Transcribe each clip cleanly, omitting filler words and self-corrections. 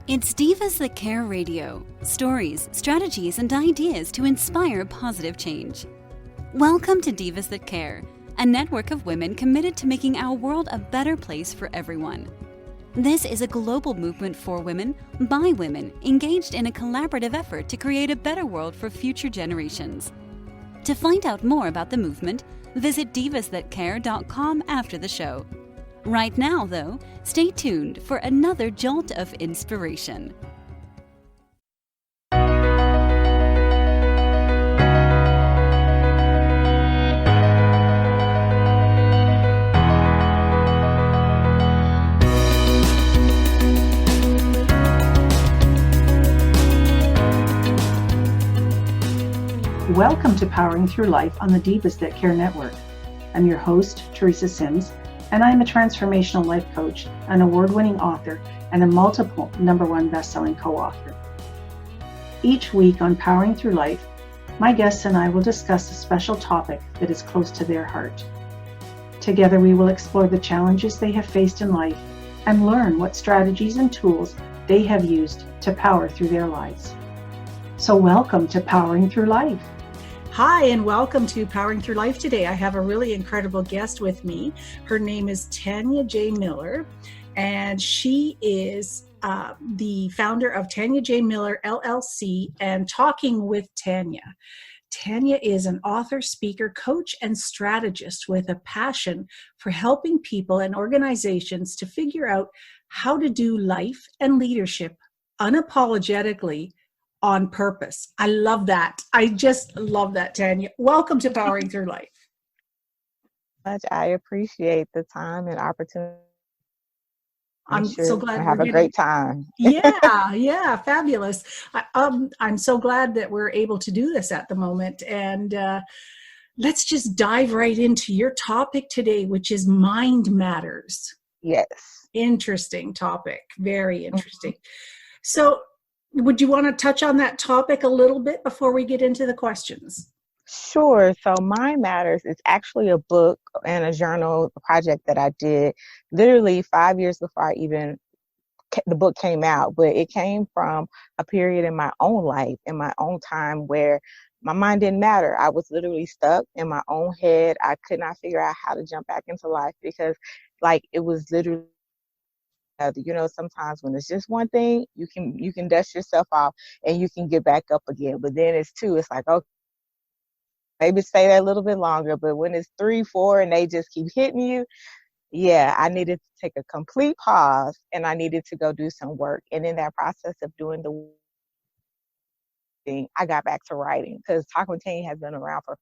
It's Divas That Care Radio. Stories, strategies, and ideas to inspire positive change. Welcome to Divas That Care, a network of women committed to making our world a better place for everyone. This is a global movement for women, by women, engaged in a collaborative effort to create a better world for future generations. To find out more about the movement, visit divasthatcare.com after the show. Right now, though, stay tuned for another jolt of inspiration. Welcome to Powering Through Life on the Divas That Care Network. I'm your host, Teresa Sims, and I'm a transformational life coach, an award-winning author, and a multiple #1 best-selling co-author. Each week on Powering Through Life, my guests and I will discuss a special topic that is close to their heart. Together we will explore the challenges they have faced in life and learn what strategies and tools they have used to power through their lives. So welcome to Powering Through Life. Hi, and welcome to Powering Through Life today. I have a really incredible guest with me. Her name is Tanya J. Miller, and she is the founder of Tanya J. Miller, LLC, and Talking with Tanya. Tanya is an author, speaker, coach, and strategist with a passion for helping people and organizations to figure out how to do life and leadership unapologetically on purpose. I love that. I just love that, Tanya. Welcome to Powering Through Life. I appreciate the time and opportunity. I'm so glad we have a great time. Yeah, fabulous. I'm so glad that we're able to do this at the moment. And let's just dive right into your topic today, which is mind matters. Yes. Interesting topic. Very interesting. So would you want to touch on that topic a little bit before we get into the questions? Sure. So Mind Matters is actually a book and a journal project that I did literally 5 years before the book came out. But it came from a period in my own life, in my own time, where my mind didn't matter. I was literally stuck in my own head. I could not figure out how to jump back into life because it was literally sometimes when it's just one thing, you can dust yourself off and you can get back up again. But then it's two, it's like, okay, maybe stay there a little bit longer. But when it's 3, 4, and they just keep hitting you, I needed to take a complete pause and I needed to go do some work. And in that process of doing the thing, I got back to writing because Talk with Tanya has been around for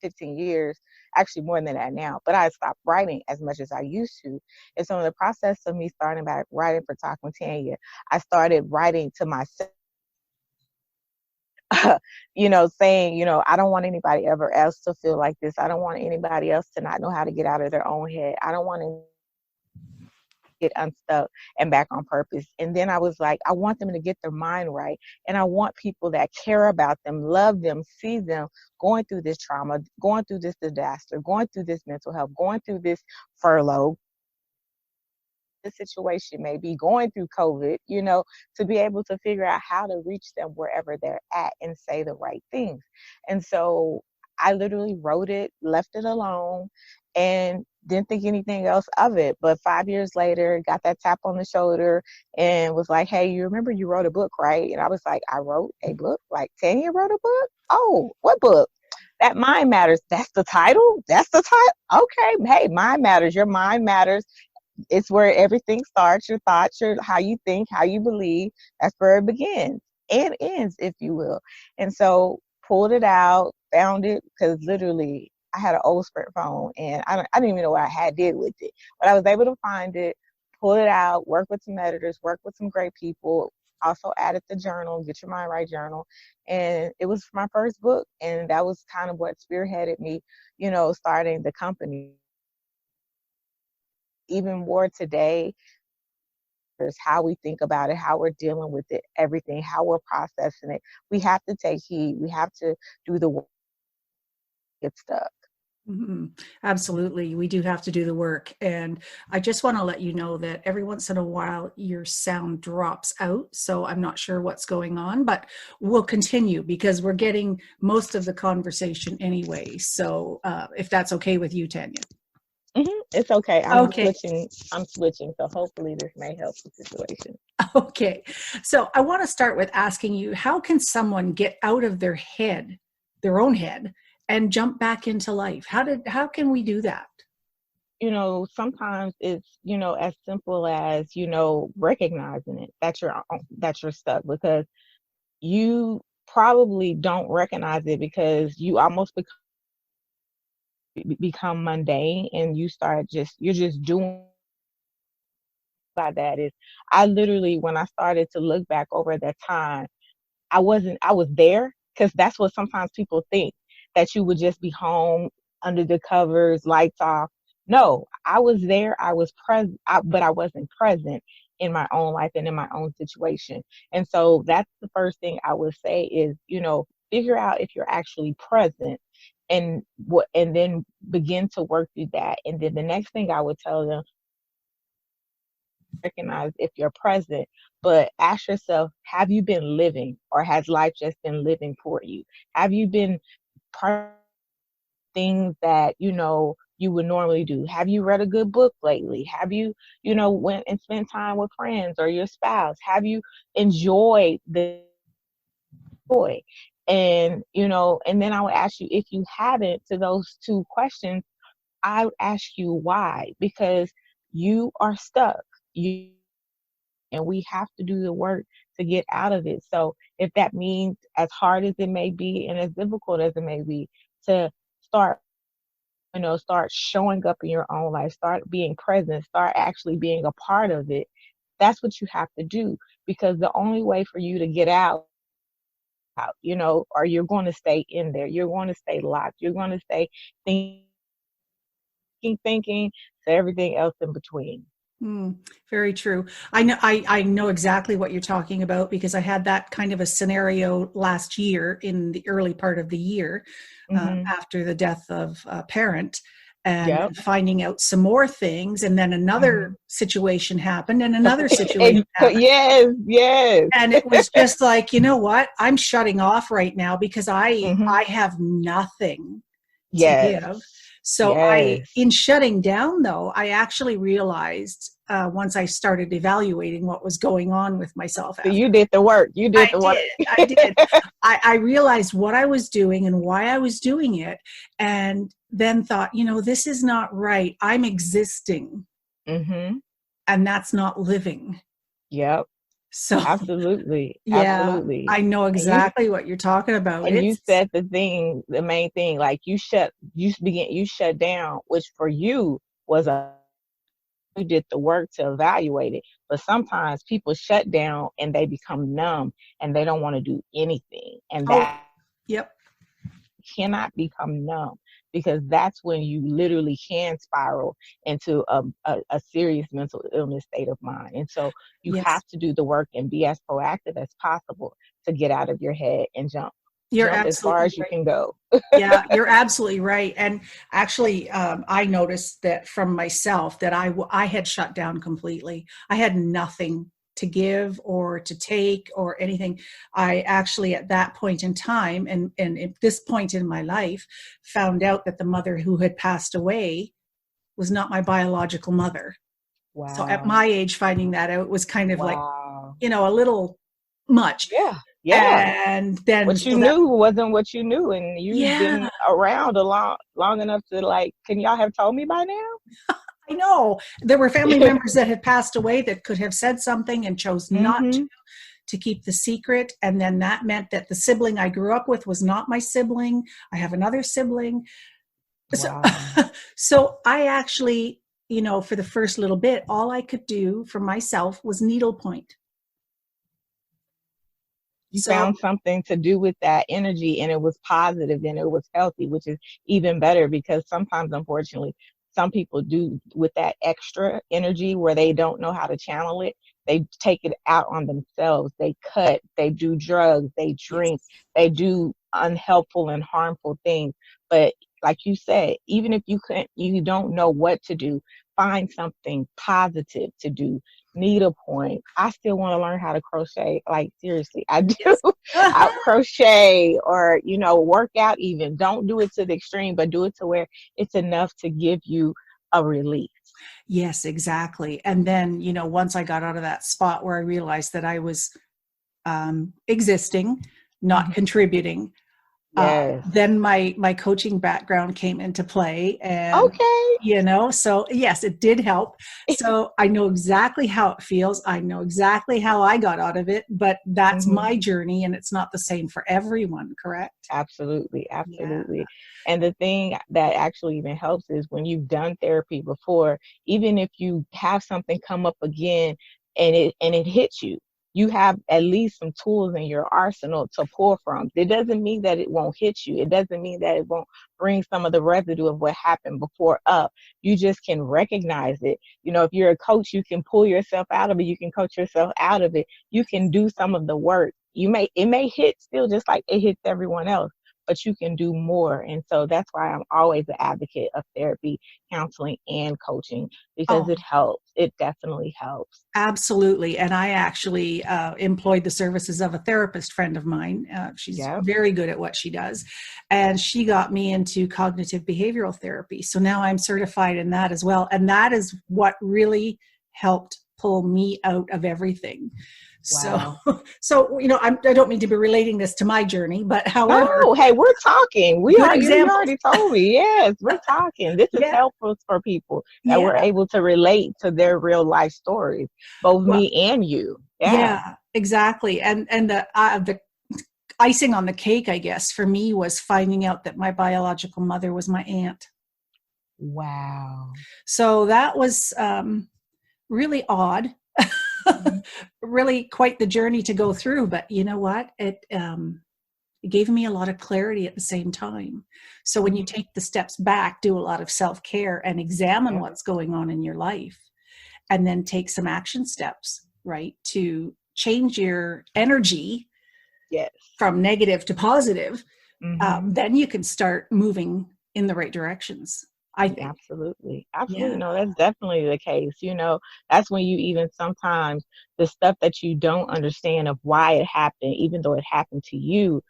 15 years, actually more than that now, but I stopped writing as much as I used to. And so in the process of me starting back writing for Talk with Tanya, I started writing to myself, saying, I don't want anybody ever else to feel like this. I don't want anybody else to not know how to get out of their own head. I don't want to get unstuck and back on purpose. And then I was like, I want them to get their mind right. And I want people that care about them, love them, see them going through this trauma, going through this disaster, going through this mental health, going through this furlough. The situation may be going through COVID, to be able to figure out how to reach them wherever they're at and say the right things. And so I literally wrote it, left it alone, and didn't think anything else of it. But 5 years later, got that tap on the shoulder and was like, hey, you remember you wrote a book, right? And I was like, I wrote a book? Like, Tanya wrote a book? Oh, what book? That Mind Matters. That's the title? That's the title? Okay. Hey, Mind Matters. Your mind matters. It's where everything starts, your thoughts, how you think, how you believe. That's where it begins and ends, if you will. And so pulled it out, found it, because literally I had an old Sprint phone and I didn't even know what I did with it. But I was able to find it, pull it out, work with some editors, work with some great people, also added the journal, Get Your Mind Right journal. And it was my first book. And that was kind of what spearheaded me, starting the company. Even more today, is how we think about it, how we're dealing with it, everything, how we're processing it. We have to take heed. We have to do the work, get stuck. Mhm. Absolutely. We do have to do the work. And I just want to let you know that every once in a while your sound drops out. So I'm not sure what's going on, but we'll continue because we're getting most of the conversation anyway. So if that's okay with you, Tanya. It's okay. I'm Okay. switching. I'm switching. So hopefully this may help the situation. Okay. So I want to start with asking you, how can someone get out of their head, their own head, and jump back into life? How can we do that? Sometimes it's, as simple as, recognizing it that you're stuck, because you probably don't recognize it because you almost become mundane, and you're just doing. By that is, I literally, when I started to look back over that time, I was there, because that's what sometimes people think, that you would just be home under the covers, lights off. No, I was there. I was present, but I wasn't present in my own life and in my own situation. And so that's the first thing I would say is, figure out if you're actually present, and then begin to work through that. And then the next thing I would tell them, recognize if you're present, but ask yourself, have you been living, or has life just been living for you? Have you been part of things that, you would normally do? Have you read a good book lately? Have you, went and spent time with friends or your spouse? Have you enjoyed the joy? And then I would ask you, if you haven't, to those two questions, I would ask you why, because you are stuck. And we have to do the work to get out of it. So if that means, as hard as it may be and as difficult as it may be, to start, start showing up in your own life, start being present, start actually being a part of it. That's what you have to do, because the only way for you to get out, or you're going to stay in there. You're going to stay locked. You're going to stay thinking to everything else in between. Very true. I know exactly what you're talking about because I had that kind of a scenario last year in the early part of the year, after the death of a parent, and Yep. finding out some more things. And then another situation happened, and another situation happened. Yes. And it was just like, you know what? I'm shutting off right now because I have nothing to Yes. give. So Yes. in shutting down though, I actually realized once I started evaluating what was going on with myself. So you did the work. You did the work. I did. I realized what I was doing and why I was doing it, and then thought, this is not right. I'm existing, and that's not living. Yep. So Absolutely. yeah, Absolutely. I know exactly what you're talking about. And you said the main thing, like you shut down, which for you was you did the work to evaluate it. But sometimes people shut down and they become numb and they don't want to do anything. And that yep. cannot become numb, because that's when you literally can spiral into a serious mental illness state of mind. And so you have to do the work and be as proactive as possible to get out of your head and jump You're as far absolutely as you right. can go. Yeah, you're absolutely right. And actually, I noticed that from myself that I had shut down completely. I had nothing to give or to take or anything. I actually, at that point in time, and at this point in my life, found out that the mother who had passed away was not my biological mother. Wow. So at my age, finding that out was kind of like, Wow. a little much. Yeah. Yeah. And then What you knew wasn't what you knew, and you've yeah, been around long enough to, like, can y'all have told me by now? I know there were family members that had passed away that could have said something and chose not to keep the secret. And then that meant that the sibling I grew up with was not my sibling. I have another sibling. So, Wow. so I actually, for the first little bit, all I could do for myself was needlepoint. You So found something to do with that energy, and it was positive and it was healthy, which is even better, because sometimes, unfortunately, some people do with that extra energy where they don't know how to channel it. They take it out on themselves. They cut, they do drugs, they drink, they do unhelpful and harmful things. But like you said, even if you don't know what to do, find something positive to do. Needlepoint. I still want to learn how to crochet. Like seriously, I do. Yes. I crochet or, work out even. Don't do it to the extreme, but do it to where it's enough to give you a relief. Yes, exactly. And then, once I got out of that spot where I realized that I was existing, not Mhm. contributing, Yes. then my coaching background came into play, and Okay. so yes, it did help. So I know exactly how it feels. I know exactly how I got out of it, but that's Mhm. my journey, and it's not the same for everyone, correct? Absolutely, Yeah. absolutely. And the thing that actually even helps is when you've done therapy before, even if you have something come up again and it hits you, you have at least some tools in your arsenal to pull from. It doesn't mean that it won't hit you. It doesn't mean that it won't bring some of the residue of what happened before up. You just can recognize it. If you're a coach, you can pull yourself out of it. You can coach yourself out of it. You can do some of the work. It may hit still just like it hits everyone else, but you can do more. And so that's why I'm always an advocate of therapy, counseling, and coaching, because Oh, it helps. It definitely helps. absolutely. And I actually employed the services of a therapist friend of mine. She's Yep. very good at what she does. And she got me into cognitive behavioral therapy. So now I'm certified in that as well. And that is what really helped pull me out of everything. So, Wow. I don't mean to be relating this to my journey, but however, No, hey, we're talking. We good are, you examples. already told me. Yes, we're talking. This is Yeah. helpful for people that Yeah. we're able to relate to their real life stories, both Well, me and you. Yeah. yeah, exactly. And the icing on the cake, I guess, for me was finding out that my biological mother was my aunt. Wow. So that was really odd, Mhm. really quite the journey to go through. But you know what? It gave me a lot of clarity at the same time. So when you Mhm. take the steps back, do a lot of self-care and examine Yep. what's going on in your life, and then take some action steps, right, to change your energy Yes. from negative to positive, Mhm. then you can start moving in the right directions, I think. Absolutely. Absolutely. Yeah. No, that's definitely the case. That's when you even sometimes the stuff that you don't understand of why it happened, even though it happened to you,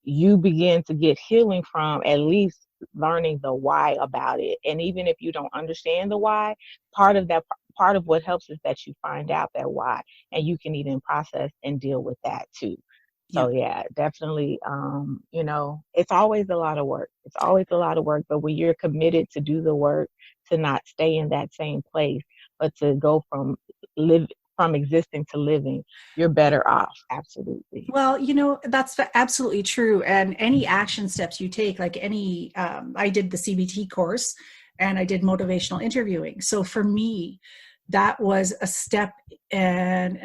you begin to get healing from at least learning the why about it. And even if you don't understand the why, part of what helps is that you find out that why and you can even process and deal with that too. So Yep. yeah, definitely it's always a lot of work. It's always a lot of work, but when you're committed to do the work, to not stay in that same place, but to go live from existing to living, you're better off. Absolutely. Well, that's absolutely true. And any action steps you take, like I did the CBT course and I did motivational interviewing. So for me, that was a step and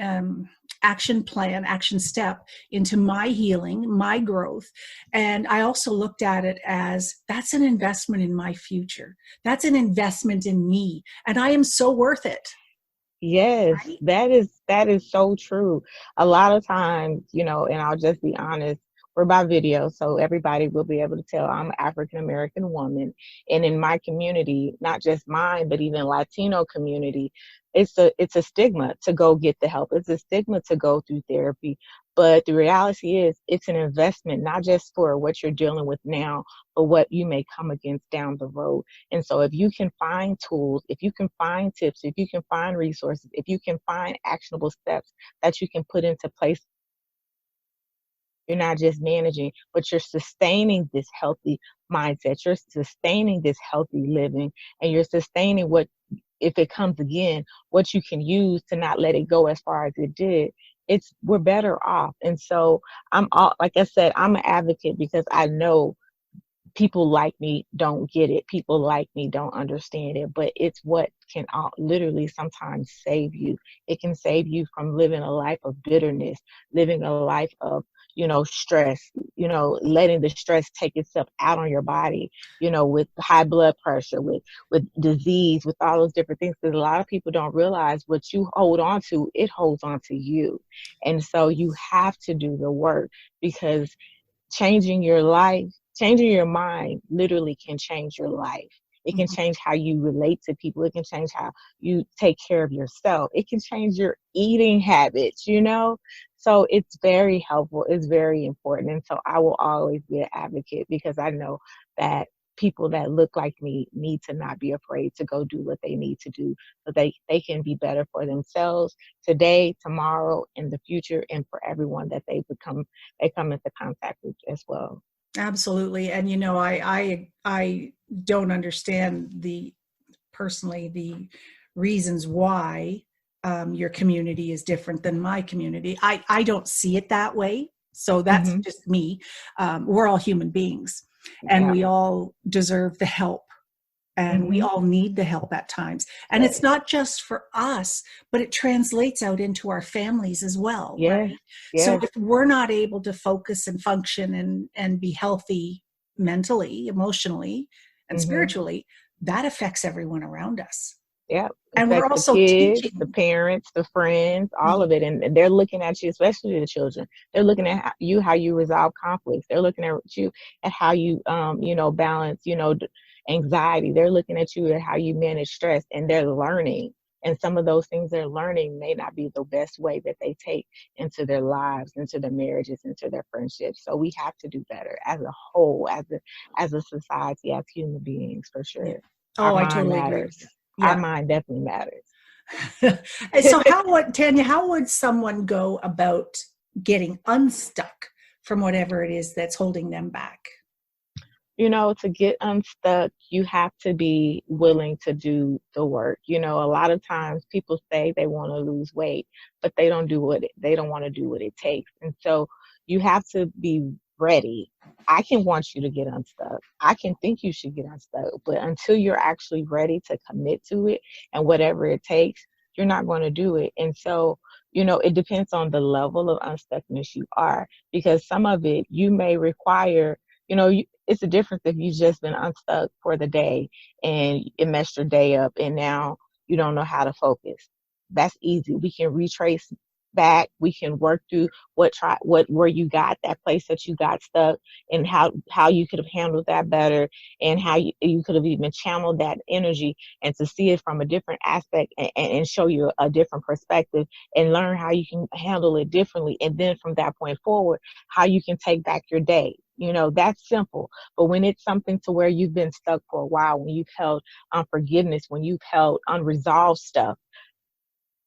action step into my healing, my growth. And I also looked at it as that's an investment in my future. That's an investment in me. And I am so worth it. Yes, Right? that is so true. A lot of times, and I'll just be honest, we're by video, so everybody will be able to tell I'm an African American woman. And in my community, not just mine, but even Latino community, it's a stigma to go get the help. It's a stigma to go through therapy. But the reality is it's an investment, not just for what you're dealing with now, but what you may come against down the road. And so if you can find tools, if you can find tips, if you can find resources, if you can find actionable steps that you can put into place, you're not just managing, but you're sustaining this healthy mindset. You're sustaining this healthy living, and you're sustaining what, if it comes again, what you can use to not let it go as far as it did. We're better off. And so like I said, I'm an advocate because I know people like me don't get it. People like me don't understand it, but it's what can literally sometimes save you. It can save you from living a life of bitterness, living a life of, stress, letting the stress take itself out on your body, with high blood pressure, with disease, with all those different things. Because a lot of people don't realize what you hold on to, it holds on to you. And so you have to do the work, because changing your life, changing your mind literally can change your life. It can change how you relate to people. It can change how you take care of yourself. It can change your eating habits, you know? So it's very helpful. It's very important. And so I will always be an advocate, because I know that people that look like me need to not be afraid to go do what they need to do, so they can be better for themselves today, tomorrow, in the future, and for everyone that they come into contact with as well. Absolutely. And, you know, I don't understand personally the reasons why your community is different than my community. I don't see it that way. So that's just me. We're all human beings, and we all deserve the help, and we all need the help at times. And it's not just for us, but it translates out into our families as well. Right? So if we're not able to focus and function and be healthy mentally, emotionally, and spiritually, that affects everyone around us. Yeah. And we're also the kids, teaching the parents, the friends, all of it. And they're looking at you, especially the children. They're looking at how you resolve conflicts. They're looking at you at how you, balance, anxiety. They're looking at you at how you manage stress, and they're learning. And some of those things they're learning may not be the best way that they take into their lives, into their marriages, into their friendships. So we have to do better as a whole, as a society, as human beings, for sure. Yeah. Oh, I totally agree with you. Yeah. Our mind definitely matters. So Tanya, how would someone go about getting unstuck from whatever it is that's holding them back? To get unstuck, you have to be willing to do the work. A lot of times people say they want to lose weight, but they don't want to do what it takes. And so you have to be ready. I can want you to get unstuck. I can think you should get unstuck, but until you're actually ready to commit to it and whatever it takes, you're not going to do it. And so, it depends on the level of unstuckness you are, because some of it you may require, it's a difference if you've just been unstuck for the day and it messed your day up and now you don't know how to focus. That's easy. We can retrace back. We can work through where you got that place that you got stuck, and how you could have handled that better, and how you could have even channeled that energy and to see it from a different aspect and show you a different perspective and learn how you can handle it differently. And then from that point forward, how you can take back your day. That's simple. But when it's something to where you've been stuck for a while, when you've held unforgiveness, when you've held unresolved stuff,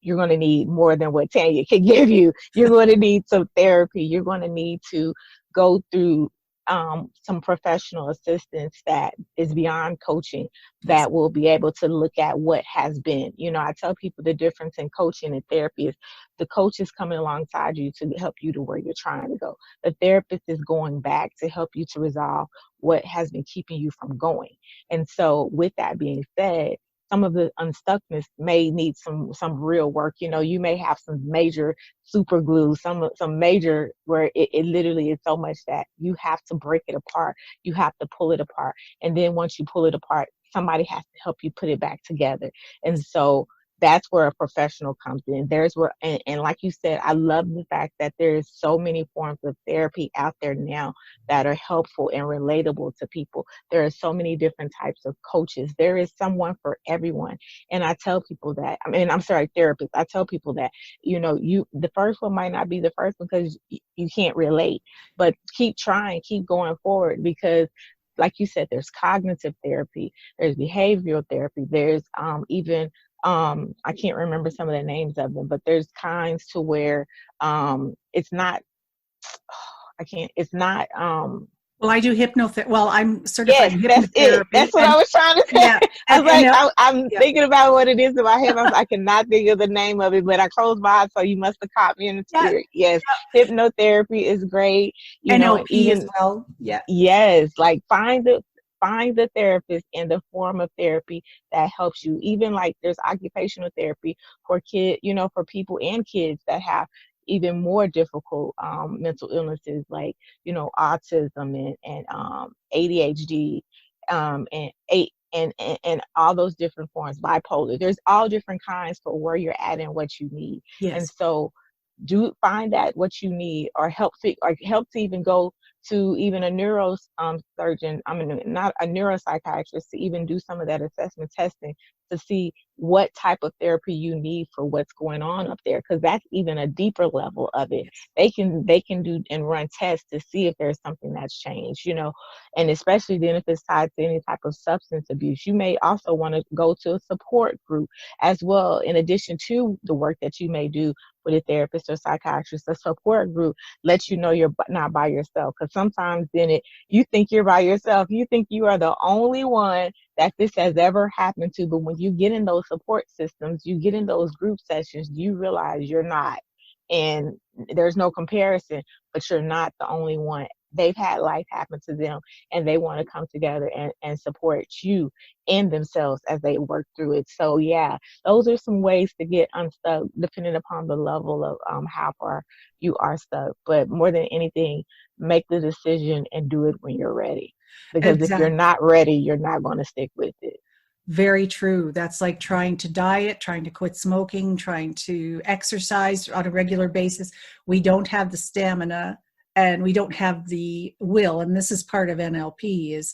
you're going to need more than what Tanya can give you. You're going to need some therapy. You're going to need to go through some professional assistance that is beyond coaching, that will be able to look at what has been. I tell people the difference in coaching and therapy is the coach is coming alongside you to help you to where you're trying to go. The therapist is going back to help you to resolve what has been keeping you from going. And so with that being said, some of the unstuckness may need some real work. You may have some major super glue, some major where it literally is so much that you have to break it apart. You have to pull it apart. And then once you pull it apart, somebody has to help you put it back together. And so that's where a professional comes in. There's where, and like you said, I love the fact that there's so many forms of therapy out there now that are helpful and relatable to people. There are so many different types of coaches. There is someone for everyone. And I tell people that, therapists, I tell people that, the first one might not be the first one because you can't relate, but keep trying, keep going forward, because like you said, there's cognitive therapy, there's behavioral therapy, there's even I can't remember some of the names of them, but there's kinds to where it's not well, I do hypnotherapy. Well, I'm certified in that's hypnotherapy. It. That's what I was trying to say. Yeah, I'm thinking about what it is in my head. I cannot think of the name of it, but I closed my eyes, so you must have caught me in the spirit. Yes, hypnotherapy is great. NLP as well. Yeah. Yes, like find the therapist in the form of therapy that helps you. Even like there's occupational therapy for for people and kids that have even more difficult mental illnesses like autism and ADHD and all those different forms, bipolar. There's all different kinds for where you're at and what you need. Yes. And so find that what you need, or help to even go to even a surgeon, I mean, not a neuropsychiatrist, to even do some of that assessment testing to see what type of therapy you need for what's going on up there, because that's even a deeper level of it. Yes. They can do and run tests to see if there's something that's changed, and especially then if it's tied to any type of substance abuse. You may also want to go to a support group as well, in addition to the work that you may do with a therapist or psychiatrist. A support group lets you know you're not by yourself, because sometimes then you think you're by yourself. You think you are the only one that this has ever happened to. But when you get in those support systems, you get in those group sessions, you realize you're not. And there's no comparison, but you're not the only one. They've had life happen to them, and they want to come together and support you and themselves as they work through it. So yeah, those are some ways to get unstuck, depending upon the level of how far you are stuck. But more than anything, make the decision and do it when you're ready. Because if you're Exactly. not ready, you're not going to stick with it. Very true. That's like trying to diet, trying to quit smoking, trying to exercise on a regular basis. We don't have the stamina and we don't have the will. And this is part of NLP is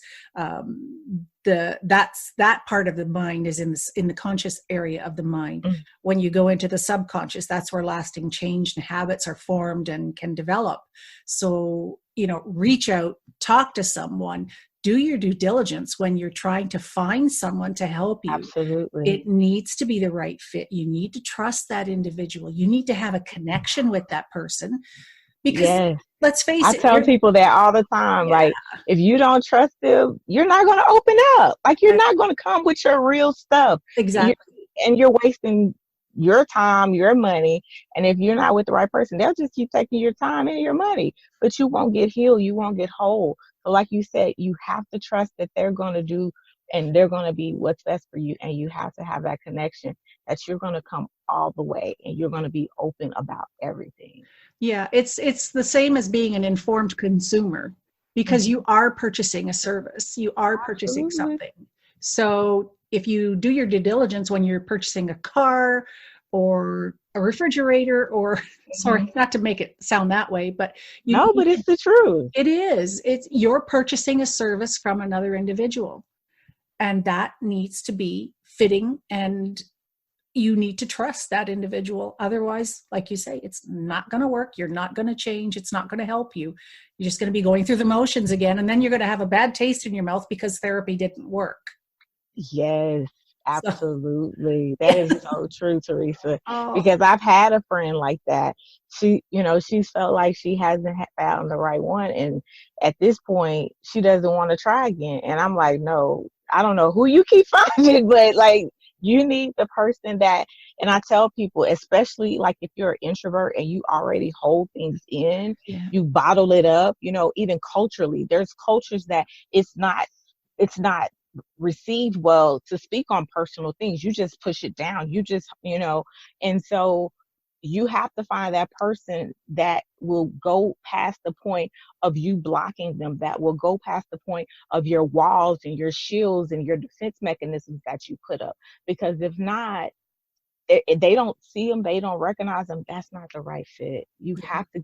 that part of the mind is in the conscious area of the mind. Mm. When you go into the subconscious, that's where lasting change and habits are formed and can develop. So, reach out, talk to someone, do your due diligence when you're trying to find someone to help you. Absolutely. It needs to be the right fit. You need to trust that individual. You need to have a connection with that person, because Yes. let's face I it. tell people that all the time. Yeah. Like, if you don't trust them, you're not going to open up. Like, you're not going to come with your real stuff. Exactly. And you're wasting your time, your money. And if you're not with the right person, they'll just keep taking your time and your money. But you won't get healed. You won't get whole. So like you said, you have to trust that they're going to do and they're going to be what's best for you. And you have to have that connection that you're going to come all the way and you're going to be open about everything. Yeah, it's the same as being an informed consumer, because you are purchasing a service, you are purchasing Absolutely. something. So if you do your due diligence when you're purchasing a car or a refrigerator, or sorry, not to make it sound that way, but but it's the truth. It is. You're purchasing a service from another individual, and that needs to be fitting, and you need to trust that individual. Otherwise, like you say, it's not going to work. You're not going to change. It's not going to help you. You're just going to be going through the motions again. And then you're going to have a bad taste in your mouth because therapy didn't work. Yes, absolutely. That is so true, Teresa. Because I've had a friend like that. She's felt like she hasn't found the right one. And at this point, she doesn't want to try again. And I'm like, no, I don't know who you keep finding, but like, you need the person that, and I tell people, especially like if you're an introvert and you already hold things in, you bottle it up, even culturally, there's cultures that it's not received well to speak on personal things. You just push it down. You just, and so you have to find that person that will go past the point of you blocking them, that will go past the point of your walls and your shields and your defense mechanisms that you put up. Because if not, they don't see them, they don't recognize them, that's not the right fit. You have to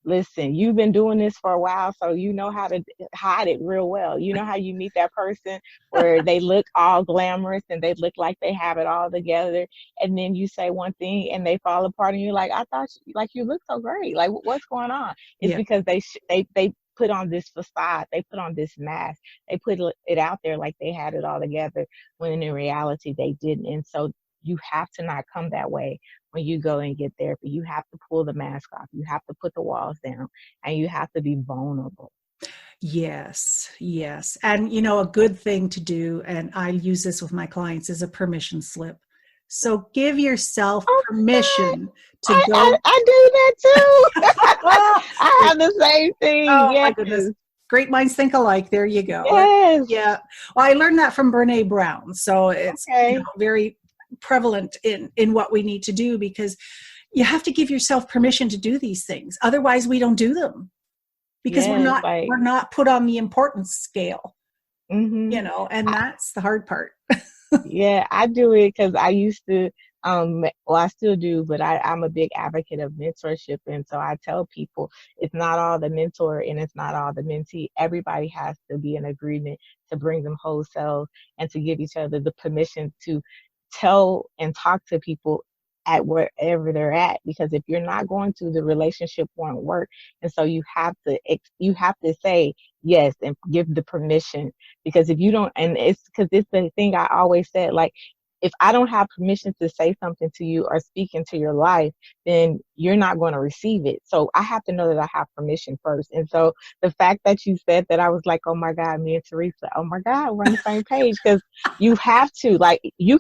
listen. You've been doing this for a while, so you know how to hide it real well. You know how you meet that person where they look all glamorous and they look like they have it all together, and then you say one thing and they fall apart, and you're like, I thought you look so great. Like, what's going on? It's because they put on this facade, they put on this mask, they put it out there like they had it all together, when in reality they didn't. And so you have to not come that way when you go and get therapy. You have to pull the mask off. You have to put the walls down, and you have to be vulnerable. Yes. And, a good thing to do, and I use this with my clients, is a permission slip. So give yourself permission to go. I do that too. I have the same thing. Oh, my goodness. Great minds think alike. There you go. Yes. Yeah. Well, I learned that from Brene Brown. So it's very prevalent in what we need to do, because you have to give yourself permission to do these things. Otherwise, we don't do them, because we're not put on the importance scale, and that's the hard part. Yeah, I do it because I used to Well, I still do, but I'm a big advocate of mentorship. And so I tell people it's not all the mentor and it's not all the mentee. Everybody has to be in agreement to bring them whole selves and to give each other the permission to tell and talk to people at wherever they're at. Because if you're not going to, the relationship won't work. And so you have to say yes and give the permission. Because if you don't, and it's the thing I always said, like, if I don't have permission to say something to you or speak into your life, then you're not going to receive it. So I have to know that I have permission first. And so the fact that you said that, I was like, oh my God, me and Teresa, oh my God, we're on the same page. Because you have to, like, you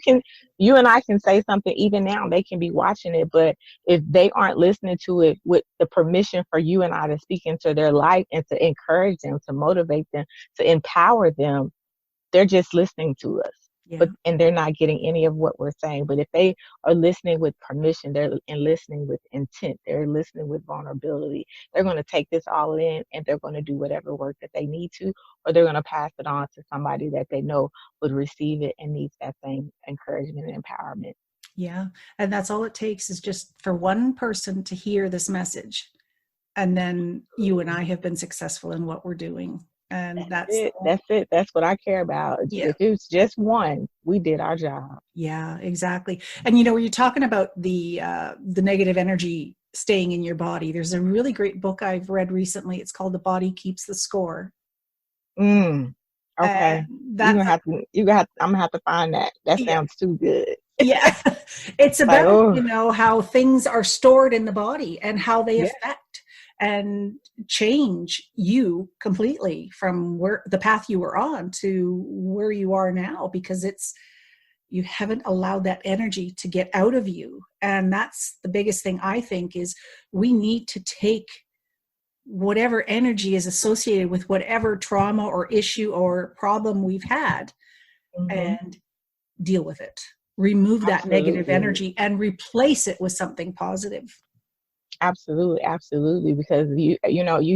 and I can say something even now, they can be watching it, but if they aren't listening to it with the permission for you and I to speak into their life and to encourage them, to motivate them, to empower them, they're just listening to us. Yeah. And they're not getting any of what we're saying. But if they are listening with permission, they're listening with intent, they're listening with vulnerability, they're going to take this all in and they're going to do whatever work that they need to, or they're going to pass it on to somebody that they know would receive it and needs that same encouragement and empowerment. Yeah. And that's all it takes, is just for one person to hear this message. And then you and I have been successful in what we're doing. And that's it. That's it. That's what I care about. Yeah. If it's just one, we did our job. Yeah, exactly. And when you're talking about the negative energy staying in your body, there's a really great book I've read recently. It's called The Body Keeps the Score. Okay. I'm gonna have to find that. That sounds too good. Yeah. It's about, how things are stored in the body and how they affect and change you completely from where the path you were on to where you are now, because you haven't allowed that energy to get out of you. And that's the biggest thing, I think, is we need to take whatever energy is associated with whatever trauma or issue or problem we've had and deal with it. Remove that negative energy and replace it with something positive. Absolutely. Because you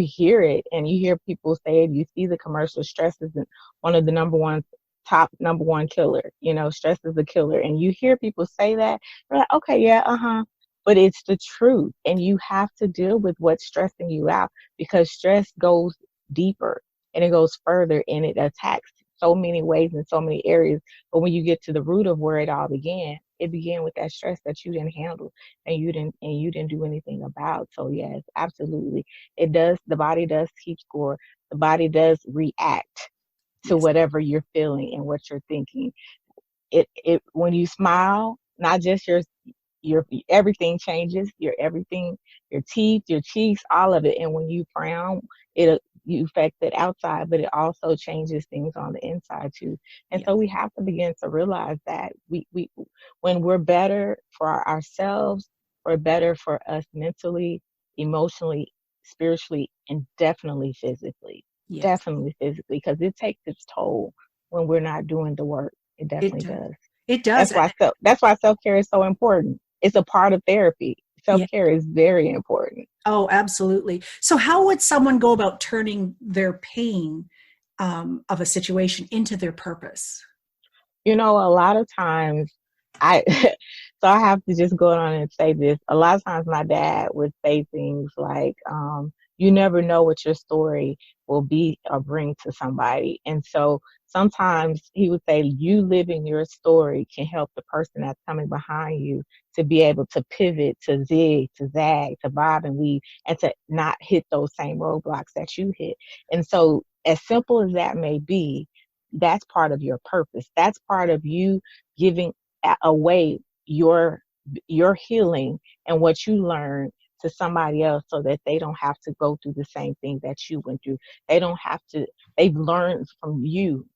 hear it and you hear people say it. You see the commercial. Stress is one of the top number one killer. Stress is a killer, and you hear people say that. You're like, okay, yeah, but it's the truth, and you have to deal with what's stressing you out, because stress goes deeper and it goes further and it attacks so many ways in so many areas. But when you get to the root of where it all began, it began with that stress that you didn't handle and you didn't do anything about. So yes, absolutely. It does. The body does keep score. The body does react to whatever you're feeling and what you're thinking. It when you smile, not just your everything changes, your teeth, your cheeks, all of it. And when you frown, you affect it outside, but it also changes things on the inside too. And so we have to begin to realize that we when we're better for ourselves, we're better for us mentally, emotionally, spiritually, and definitely physically. Definitely physically, because it takes its toll when we're not doing the work. It definitely does. It does. That's why self-care is so important. It's a part of therapy. Self-care is very important. Oh, absolutely. So how would someone go about turning their pain of a situation into their purpose? A lot of times so I have to just go on and say this. A lot of times my dad would say things like, you never know what your story will be or bring to somebody. And so sometimes he would say, you living your story can help the person that's coming behind you to be able to pivot, to zig, to zag, to bob and weave, and to not hit those same roadblocks that you hit. And so as simple as that may be, that's part of your purpose. That's part of you giving away your healing and what you learned to somebody else, so that they don't have to go through the same thing that you went through. They've learned from you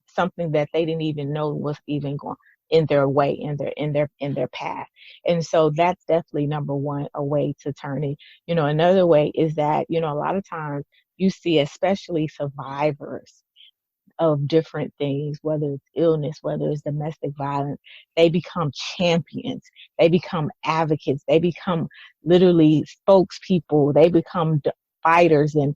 something that they didn't even know was even going in their way, in their path. And so that's definitely number one, a way to turn it. Another way is that, a lot of times you see, especially survivors of different things, whether it's illness, whether it's domestic violence, they become champions, they become advocates, they become literally spokespeople, they become fighters and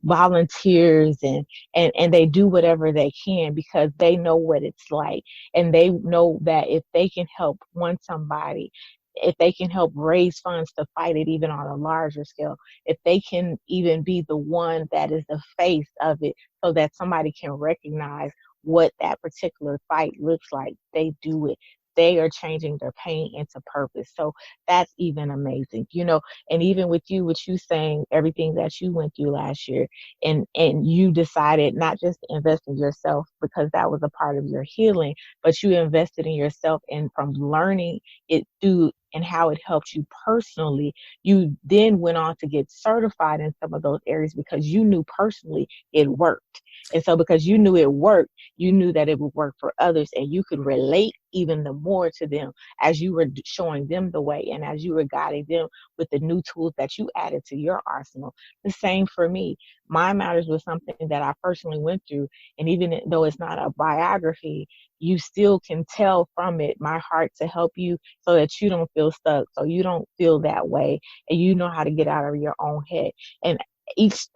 volunteers and they do whatever they can because they know what it's like. And they know that if they can help somebody, if they can help raise funds to fight it even on a larger scale, if they can even be the one that is the face of it so that somebody can recognize what that particular fight looks like, they do it. They are changing their pain into purpose. So that's even amazing, and even with you saying everything that you went through last year, and you decided not just to invest in yourself because that was a part of your healing, but you invested in yourself, and from learning it through and how it helped you personally, you then went on to get certified in some of those areas because you knew personally it worked. And so because you knew it worked, you knew that it would work for others, and you could relate even the more to them as you were showing them the way and as you were guiding them with the new tools that you added to your arsenal. The same for me. My Matters was something that I personally went through, and even though it's not a biography, you still can tell from it my heart to help you so that you don't feel stuck, so you don't feel that way, and you know how to get out of your own head. And each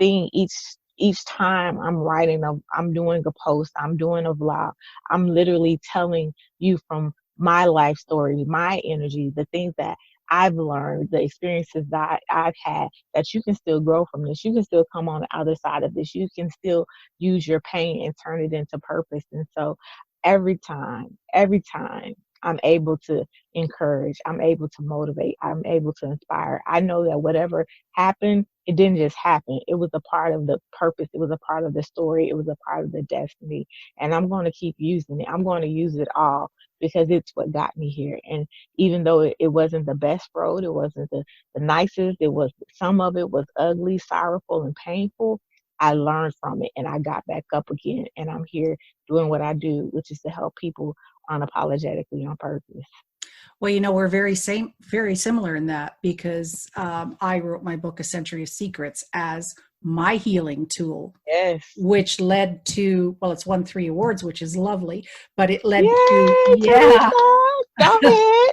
time I'm doing a post, I'm doing a vlog, I'm literally telling you from my life story, my energy, the things that I've learned, the experiences that I've had, that you can still grow from this. You can still come on the other side of this. You can still use your pain and turn it into purpose. And so every time I'm able to encourage, I'm able to motivate, I'm able to inspire. I know that whatever happened, it didn't just happen. It was a part of the purpose. It was a part of the story. It was a part of the destiny. And I'm going to keep using it. I'm going to use it all because it's what got me here. And even though it wasn't the best road, it wasn't the nicest, some of it was ugly, sorrowful, and painful. I learned from it and I got back up again. And I'm here doing what I do, which is to help people unapologetically on purpose. Well, we're very similar in that because I wrote my book, A Century of Secrets, as my healing tool. Yes. Which led to, well, it's won 3 awards, which is lovely, but it led Go ahead.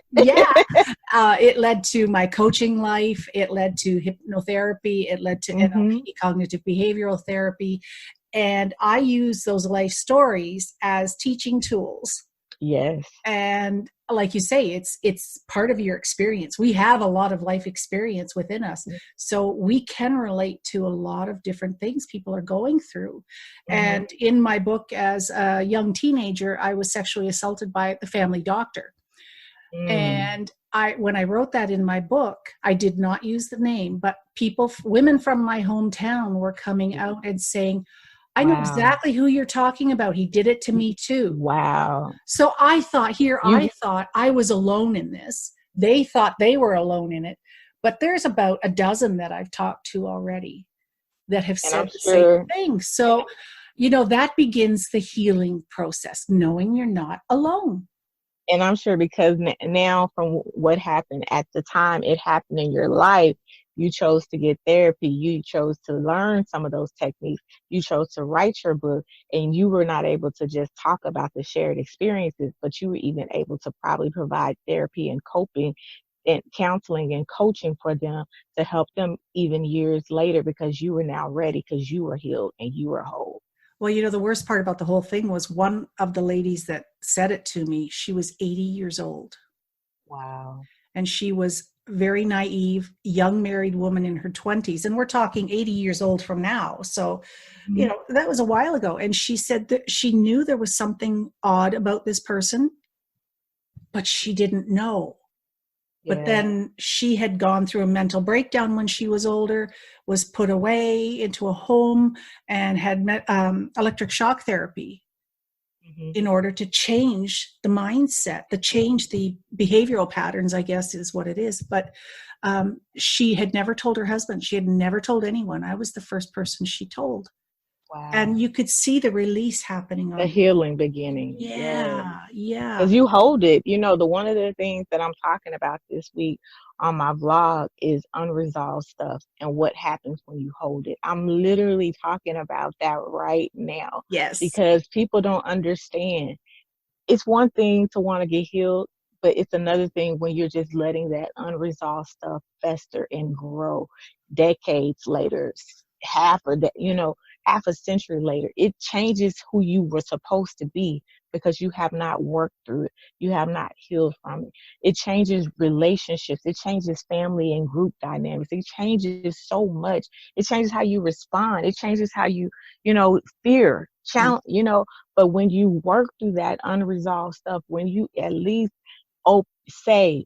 it led to my coaching life. It led to hypnotherapy. It led to NLP, cognitive behavioral therapy. And I use those life stories as teaching tools. Yes. And like you say, it's part of your experience. We have a lot of life experience within us. So we can relate to a lot of different things people are going through. And in my book, as a young teenager, I was sexually assaulted by the family doctor. And when I wrote that in my book, I did not use the name, but women from my hometown were coming out and saying, I know exactly who you're talking about. He did it to me too. Wow. So I thought I was alone in this. They thought they were alone in it. But there's about a dozen that I've talked to already that have said the same thing. So, that begins the healing process, knowing you're not alone. And I'm sure because now from what happened at the time it happened in your life, you chose to get therapy. You chose to learn some of those techniques. You chose to write your book, and you were not able to just talk about the shared experiences, but you were even able to probably provide therapy and coping and counseling and coaching for them to help them even years later because you were now ready because you were healed and you were whole. Well, the worst part about the whole thing was one of the ladies that said it to me, she was 80 years old. Wow. And she was very naive, young married woman in her 20s. And we're talking 80 years old from now. So, that was a while ago. And she said that she knew there was something odd about this person, but she didn't know. But then she had gone through a mental breakdown when she was older, was put away into a home, and had met electric shock therapy in order to change the mindset, to change the behavioral patterns, I guess is what it is. But she had never told her husband. She had never told anyone. I was the first person she told. Wow. And you could see the release happening. The healing beginning. Yeah. Because you hold it. One of the things that I'm talking about this week on my vlog is unresolved stuff and what happens when you hold it. I'm literally talking about that right now. Yes. Because people don't understand. It's one thing to want to get healed, but it's another thing when you're just letting that unresolved stuff fester and grow decades later, half a century later. It changes who you were supposed to be because you have not worked through it. You have not healed from it. It changes relationships. It changes family and group dynamics. It changes so much. It changes how you respond. It changes how you, fear, challenge, but when you work through that unresolved stuff, when you at least say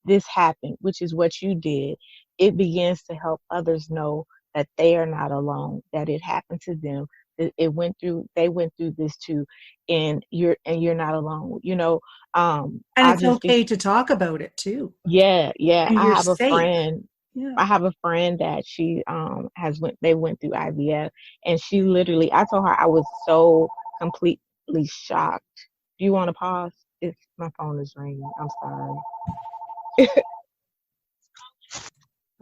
this happened, which is what you did, it begins to help others know that they are not alone, that it happened to them, that they went through this too, and you're not alone. And it's okay to talk about it too. Yeah. And I you're have a safe. friend. Yeah. I have a friend that she they went through IVF, and she literally, I told her I was so completely shocked. Do you want to pause? If my phone is ringing, I'm sorry.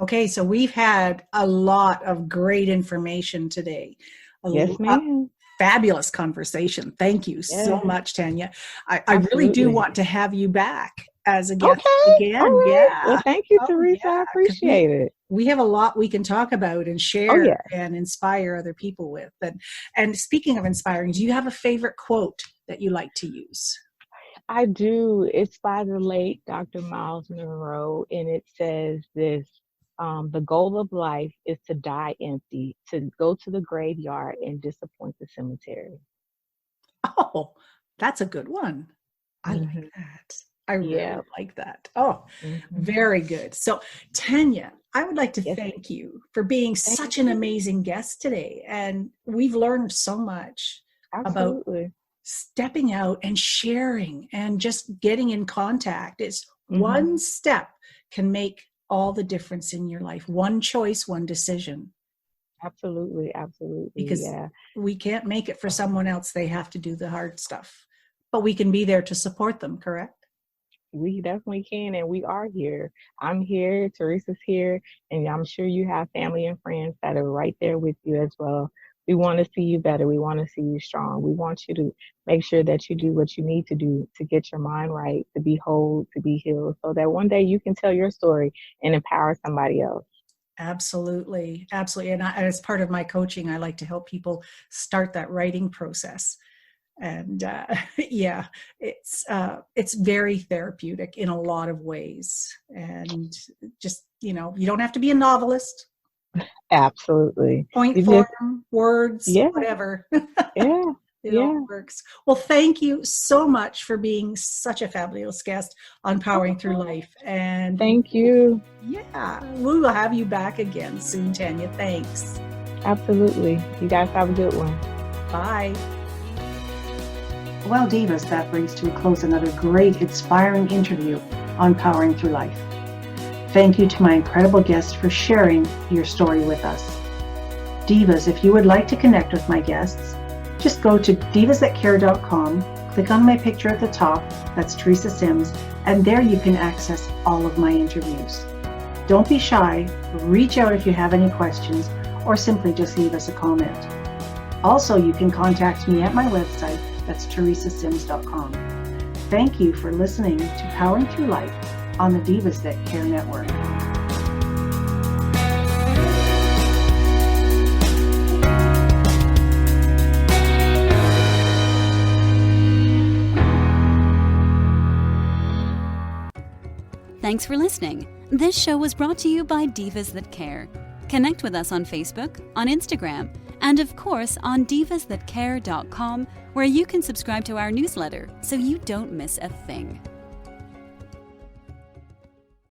Okay, so we've had a lot of great information today. Yes, ma'am. Fabulous conversation. Thank you so much, Tanya. I really do want to have you back as a guest again. All right. Yeah. Well, thank you, Teresa. I appreciate it. We have a lot we can talk about and share and inspire other people with. And speaking of inspiring, do you have a favorite quote that you like to use? I do. It's by the late Dr. Miles Monroe, and it says this: the goal of life is to die empty, to go to the graveyard and disappoint the cemetery. Oh, that's a good one. I like that. I really like that. Oh, very good. So, Tanya, I would like to thank you for being such an amazing guest today. And we've learned so much about stepping out and sharing and just getting in contact. It's one step can make all the difference in your life. One choice, one decision. Absolutely. Because we can't make it for someone else. They have to do the hard stuff. But we can be there to support them, correct? We definitely can, and we are here. I'm here, Teresa's here, and I'm sure you have family and friends that are right there with you as well. We want to see you better. We want to see you strong. We want you to make sure that you do what you need to do to get your mind right, to be whole, to be healed, so that one day you can tell your story and empower somebody else. Absolutely. And as part of my coaching, I like to help people start that writing process. And it's very therapeutic in a lot of ways. And just, you don't have to be a novelist. Absolutely. Point form, words, whatever. It all works. Well, thank you so much for being such a fabulous guest on Powering Through Life. And thank you. Yeah, we will have you back again soon, Tanya. Thanks. Absolutely. You guys have a good one. Bye. Well, Divas, that brings to a close another great, inspiring interview on Powering Through Life. Thank you to my incredible guest for sharing your story with us. Divas, if you would like to connect with my guests, just go to divasthatcare.com, click on my picture at the top, that's Teresa Sims, and there you can access all of my interviews. Don't be shy, reach out if you have any questions, or simply just leave us a comment. Also, you can contact me at my website, that's teresasims.com. Thank you for listening to Powering Through Life on the Divas That Care Network. Thanks for listening. This show was brought to you by Divas That Care. Connect with us on Facebook, on Instagram, and of course on divasthatcare.com, where you can subscribe to our newsletter so you don't miss a thing.